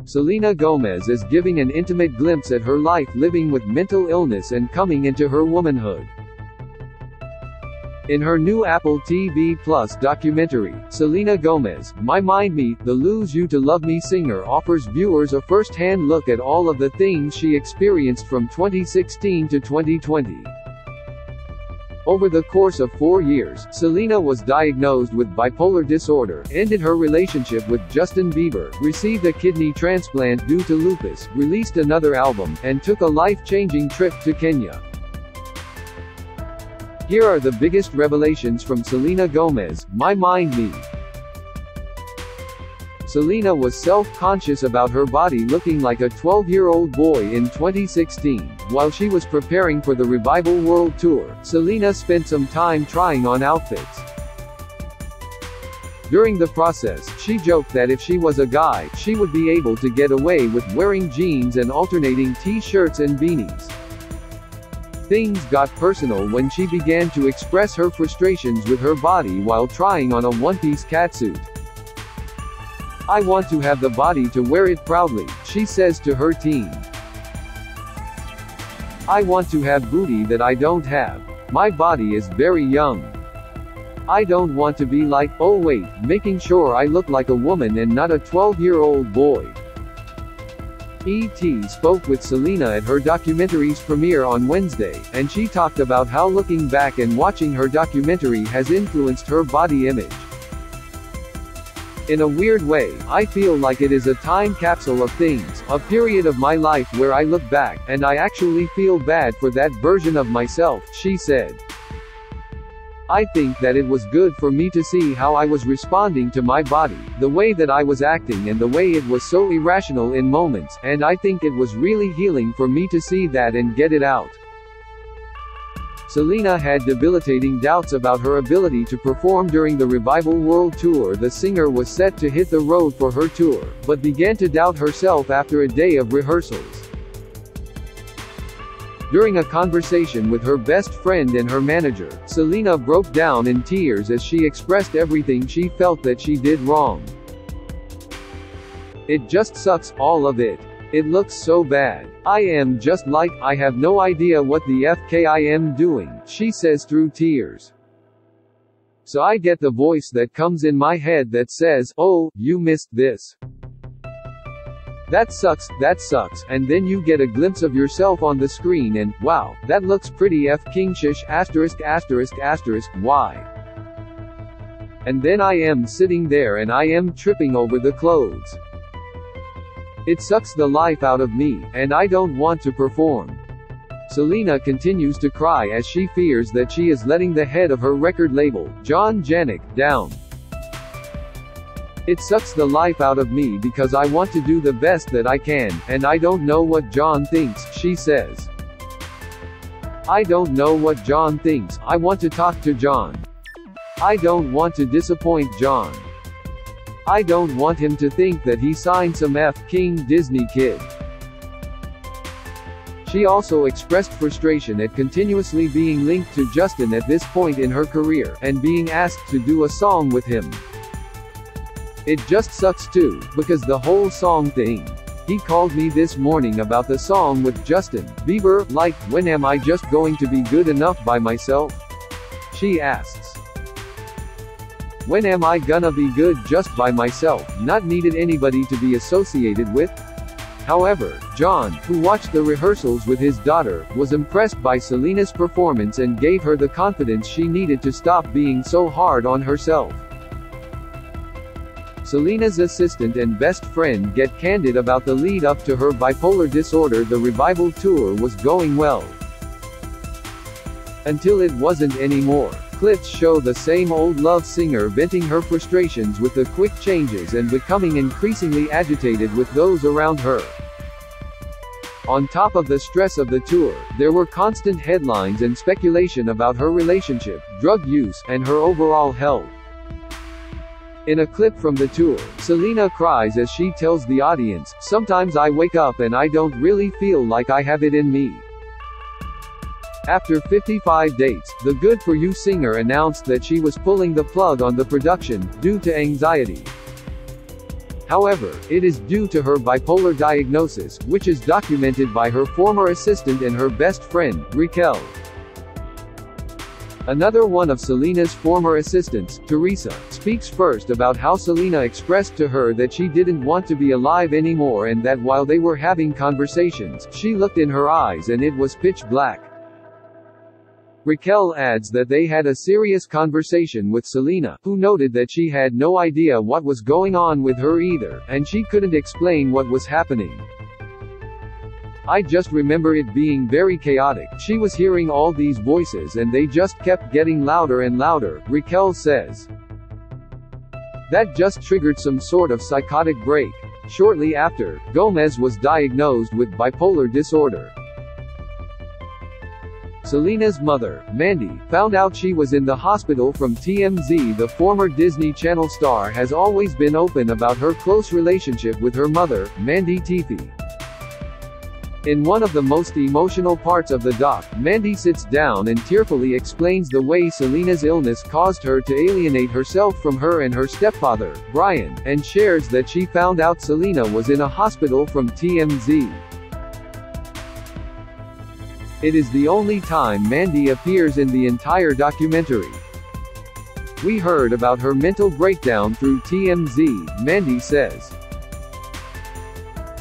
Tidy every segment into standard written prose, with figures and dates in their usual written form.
Selena Gomez is giving an intimate glimpse at her life living with mental illness and coming into her womanhood. In her new Apple TV Plus documentary, Selena Gomez, My Mind Me, the Lose You to Love Me singer offers viewers a first-hand look at all of the things she experienced from 2016 to 2020. Over the course of 4 years, Selena was diagnosed with bipolar disorder, ended her relationship with Justin Bieber, received a kidney transplant due to lupus, released another album, and took a life-changing trip to Kenya. Here are the biggest revelations from Selena Gomez, My Mind Me. Selena was self-conscious about her body looking like a 12-year-old boy in 2016. While she was preparing for the Revival World Tour, Selena spent some time trying on outfits. During the process, she joked that if she was a guy, she would be able to get away with wearing jeans and alternating t-shirts and beanies. Things got personal when she began to express her frustrations with her body while trying on a one-piece catsuit. "I want to have the body to wear it proudly," she says to her team. "I want to have booty that I don't have. My body is very young. I don't want to be like, oh wait, making sure I look like a woman and not a 12-year-old boy." E.T. spoke with Selena at her documentary's premiere on Wednesday, and she talked about how looking back and watching her documentary has influenced her body image. "In a weird way, I feel like it is a time capsule of things, a period of my life where I look back, and I actually feel bad for that version of myself," she said. "I think that it was good for me to see how I was responding to my body, the way that I was acting and the way it was so irrational in moments, and I think it was really healing for me to see that and get it out." Selena had debilitating doubts about her ability to perform during the Revival World Tour. The singer was set to hit the road for her tour, but began to doubt herself after a day of rehearsals. During a conversation with her best friend and her manager, Selena broke down in tears as she expressed everything she felt that she did wrong. "It just sucks, all of it. It looks so bad. I am just like, I have no idea what the FK I am doing," she says through tears. "So I get the voice that comes in my head that says, oh, you missed this. That sucks, and then you get a glimpse of yourself on the screen and, wow, that looks pretty f-king-shish, why? And then I am sitting there and I am tripping over the clothes. It sucks the life out of me, and I don't want to perform." Selena continues to cry as she fears that she is letting the head of her record label, John Janik, down. "It sucks the life out of me because I want to do the best that I can, and I don't know what John thinks," she says. "I don't know what John thinks. I want to talk to John. I don't want to disappoint John. I don't want him to think that he signed some F-King Disney kid." She also expressed frustration at continuously being linked to Justin at this point in her career, and being asked to do a song with him. "It just sucks too, because the whole song thing. He called me this morning about the song with Justin Bieber, like, when am I just going to be good enough by myself?" she asks. "When am I gonna be good just by myself, not needed anybody to be associated with?" However, John, who watched the rehearsals with his daughter, was impressed by Selena's performance and gave her the confidence she needed to stop being so hard on herself. Selena's assistant and best friend get candid about the lead-up to her bipolar disorder. The Revival Tour was going well. Until it wasn't anymore. Clips show the same old love singer venting her frustrations with the quick changes and becoming increasingly agitated with those around her. On top of the stress of the tour, there were constant headlines and speculation about her relationship, drug use, and her overall health. In a clip from the tour, Selena cries as she tells the audience, "Sometimes I wake up and I don't really feel like I have it in me." After 55 dates, the Good For You singer announced that she was pulling the plug on the production, due to anxiety. However, it is due to her bipolar diagnosis, which is documented by her former assistant and her best friend, Raquel. Another one of Selena's former assistants, Teresa, speaks first about how Selena expressed to her that she didn't want to be alive anymore and that while they were having conversations, she looked in her eyes and it was pitch black. Raquel adds that they had a serious conversation with Selena, who noted that she had no idea what was going on with her either, and she couldn't explain what was happening. I just remember it being very chaotic. She was hearing all these voices and they just kept getting louder and louder, Raquel says. That just triggered some sort of psychotic break. Shortly after, Gomez was diagnosed with bipolar disorder. Selena's mother, Mandy, found out she was in the hospital from TMZ. The former Disney Channel star has always been open about her close relationship with her mother, Mandy Teefy. In one of the most emotional parts of the doc, Mandy sits down and tearfully explains the way Selena's illness caused her to alienate herself from her and her stepfather, Brian, and shares that she found out Selena was in a hospital from TMZ. It is the only time Mandy appears in the entire documentary. We heard about her mental breakdown through TMZ, Mandy says.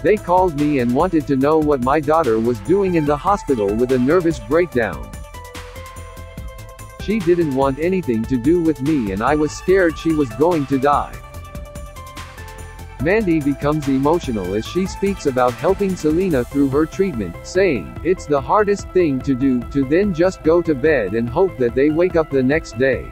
They called me and wanted to know what my daughter was doing in the hospital with a nervous breakdown. She didn't want anything to do with me and I was scared she was going to die. Mandy becomes emotional as she speaks about helping Selena through her treatment, saying, "It's the hardest thing to do, to then just go to bed and hope that they wake up the next day."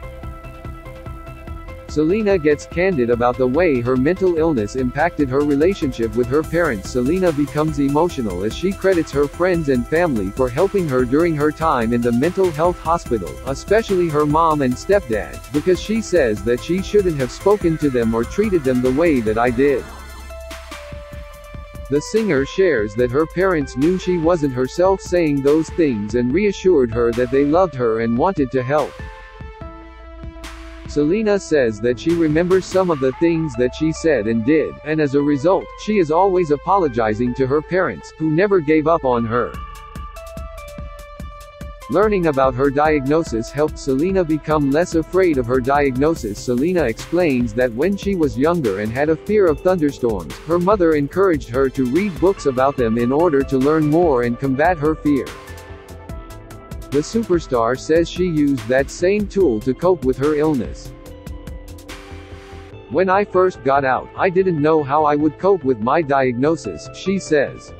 Selena gets candid about the way her mental illness impacted her relationship with her parents. Selena becomes emotional as she credits her friends and family for helping her during her time in the mental health hospital, especially her mom and stepdad, because she says that she shouldn't have spoken to them or treated them the way that I did. The singer shares that her parents knew she wasn't herself saying those things and reassured her that they loved her and wanted to help. Selena says that she remembers some of the things that she said and did, and as a result, she is always apologizing to her parents, who never gave up on her. Learning about her diagnosis helped Selena become less afraid of her diagnosis. Selena explains that when she was younger and had a fear of thunderstorms, her mother encouraged her to read books about them in order to learn more and combat her fear. The superstar says she used that same tool to cope with her illness. "When I first got out, I didn't know how I would cope with my diagnosis," she says.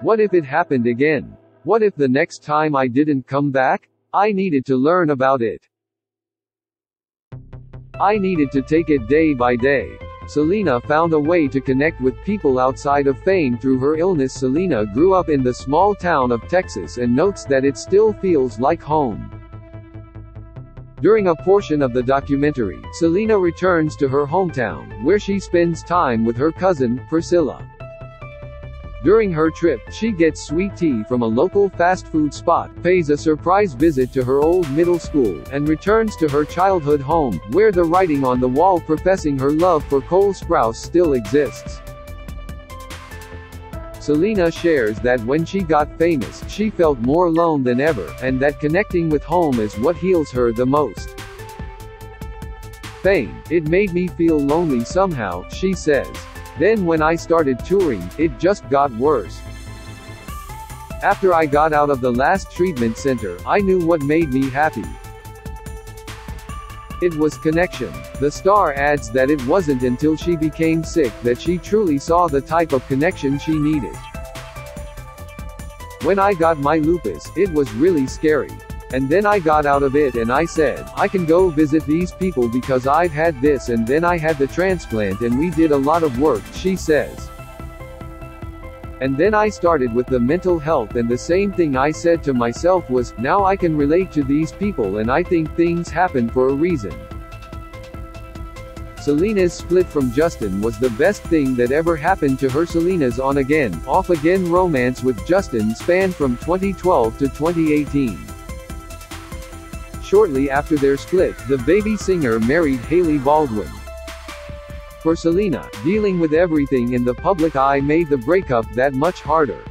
"What if it happened again? What if the next time I didn't come back? I needed to learn about it. I needed to take it day by day." Selena found a way to connect with people outside of fame through her illness. Selena grew up in the small town of Texas and notes that it still feels like home. During a portion of the documentary, Selena returns to her hometown, where she spends time with her cousin, Priscilla. During her trip, she gets sweet tea from a local fast food spot, pays a surprise visit to her old middle school, and returns to her childhood home, where the writing on the wall professing her love for Cole Sprouse still exists. Selena shares that when she got famous, she felt more alone than ever, and that connecting with home is what heals her the most. "Fame, it made me feel lonely somehow," she says. "Then when I started touring, it just got worse. After I got out of the last treatment center, I knew what made me happy. It was connection." The star adds that it wasn't until she became sick that she truly saw the type of connection she needed. "When I got my lupus, it was really scary. And then I got out of it and I said, I can go visit these people because I've had this, and then I had the transplant and we did a lot of work," she says. "And then I started with the mental health and the same thing I said to myself was, now I can relate to these people and I think things happen for a reason." Selena's split from Justin was the best thing that ever happened to her. Selena's on-again, off-again romance with Justin spanned from 2012 to 2018. Shortly after their split, the baby singer married Hailey Baldwin. For Selena, dealing with everything in the public eye made the breakup that much harder.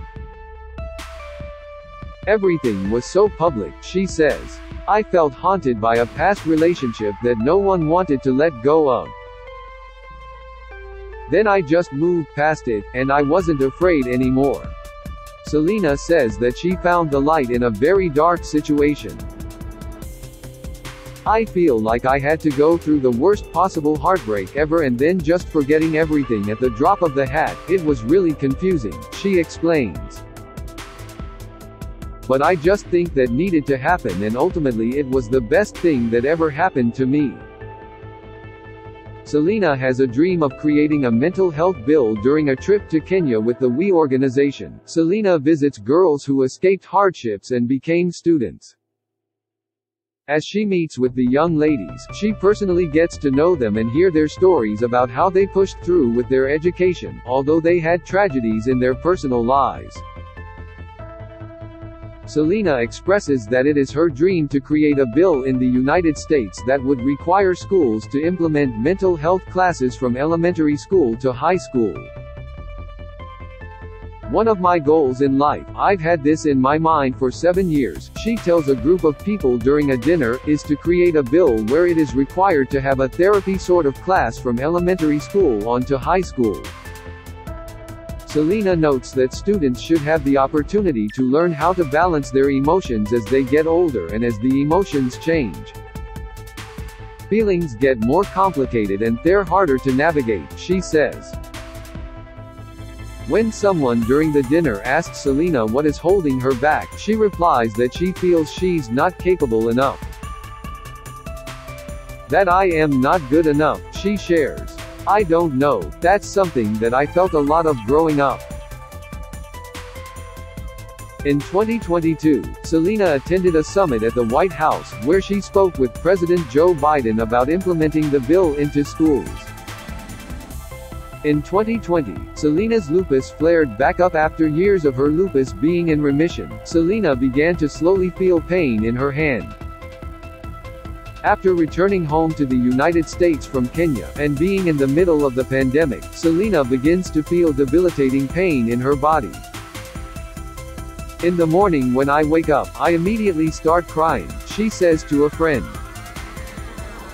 Everything was so public, she says. I felt haunted by a past relationship that no one wanted to let go of. Then I just moved past it, and I wasn't afraid anymore. Selena says that she found the light in a very dark situation. I feel like I had to go through the worst possible heartbreak ever and then just forgetting everything at the drop of the hat. It was really confusing, she explains. But I just think that needed to happen, and ultimately it was the best thing that ever happened to me. Selena has a dream of creating a mental health bill during a trip to Kenya with the We organization. Selena visits girls who escaped hardships and became students. As she meets with the young ladies, she personally gets to know them and hear their stories about how they pushed through with their education, although they had tragedies in their personal lives. Selena expresses that it is her dream to create a bill in the United States that would require schools to implement mental health classes from elementary school to high school. One of my goals in life, I've had this in my mind for 7 years, she tells a group of people during a dinner, is to create a bill where it is required to have a therapy sort of class from elementary school on to high school. Selena notes that students should have the opportunity to learn how to balance their emotions as they get older and as the emotions change. Feelings get more complicated and they're harder to navigate, she says. When someone during the dinner asks Selena what is holding her back, she replies that she feels she's not capable enough. That I am not good enough, she shares. I don't know, that's something that I felt a lot of growing up. In 2022, Selena attended a summit at the White House, where she spoke with President Joe Biden about implementing the bill into schools. In 2020, Selena's lupus flared back up after years of her lupus being in remission. Selena began to slowly feel pain in her hand. After returning home to the United States from Kenya, and being in the middle of the pandemic, Selena begins to feel debilitating pain in her body. In the morning when I wake up, I immediately start crying, she says to a friend.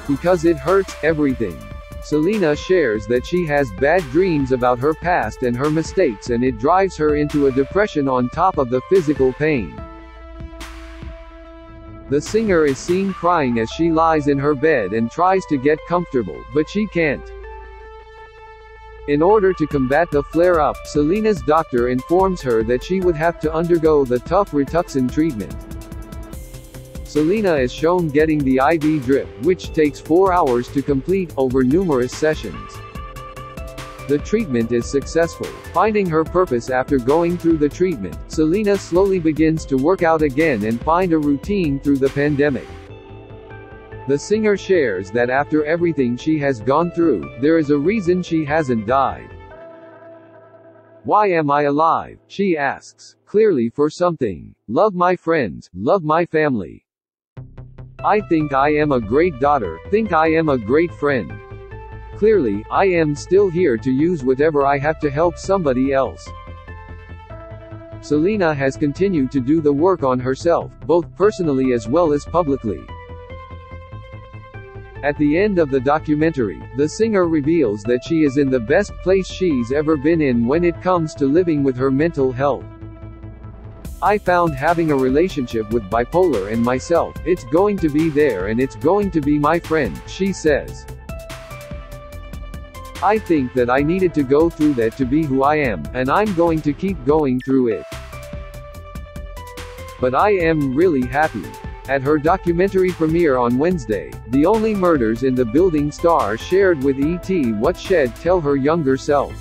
Because it hurts, everything. Selena shares that she has bad dreams about her past and her mistakes, and it drives her into a depression on top of the physical pain. The singer is seen crying as she lies in her bed and tries to get comfortable, but she can't. In order to combat the flare-up, Selena's doctor informs her that she would have to undergo the tough Rituxan treatment. Selena is shown getting the IV drip, which takes 4 hours to complete, over numerous sessions. The treatment is successful. Finding her purpose after going through the treatment, Selena slowly begins to work out again and find a routine through the pandemic. The singer shares that after everything she has gone through, there is a reason she hasn't died. Why am I alive? She asks. Clearly for something. Love my friends, love my family. I think I am a great daughter, think I am a great friend. Clearly, I am still here to use whatever I have to help somebody else. Selena has continued to do the work on herself, both personally as well as publicly. At the end of the documentary, the singer reveals that she is in the best place she's ever been in when it comes to living with her mental health. I found having a relationship with bipolar and myself, it's going to be there and it's going to be my friend, she says. I think that I needed to go through that to be who I am, and I'm going to keep going through it. But I am really happy. At her documentary premiere on Wednesday, The Only Murders in the Building star shared with ET what she'd tell her younger self.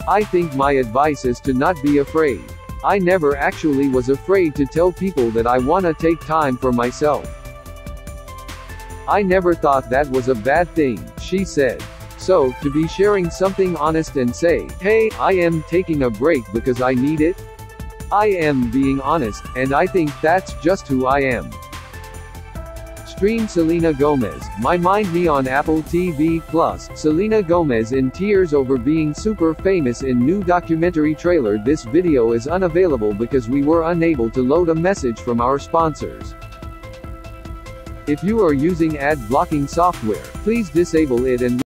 I think my advice is to not be afraid. I never actually was afraid to tell people that I wanna take time for myself. I never thought that was a bad thing, she said. So, to be sharing something honest and say, hey, I am taking a break because I need it? I am being honest, and I think that's just who I am. Stream Selena Gomez, My Mind Me on Apple TV+. Selena Gomez in tears over being super famous in new documentary trailer. This video is unavailable because we were unable to load a message from our sponsors. If you are using ad blocking software, please disable it and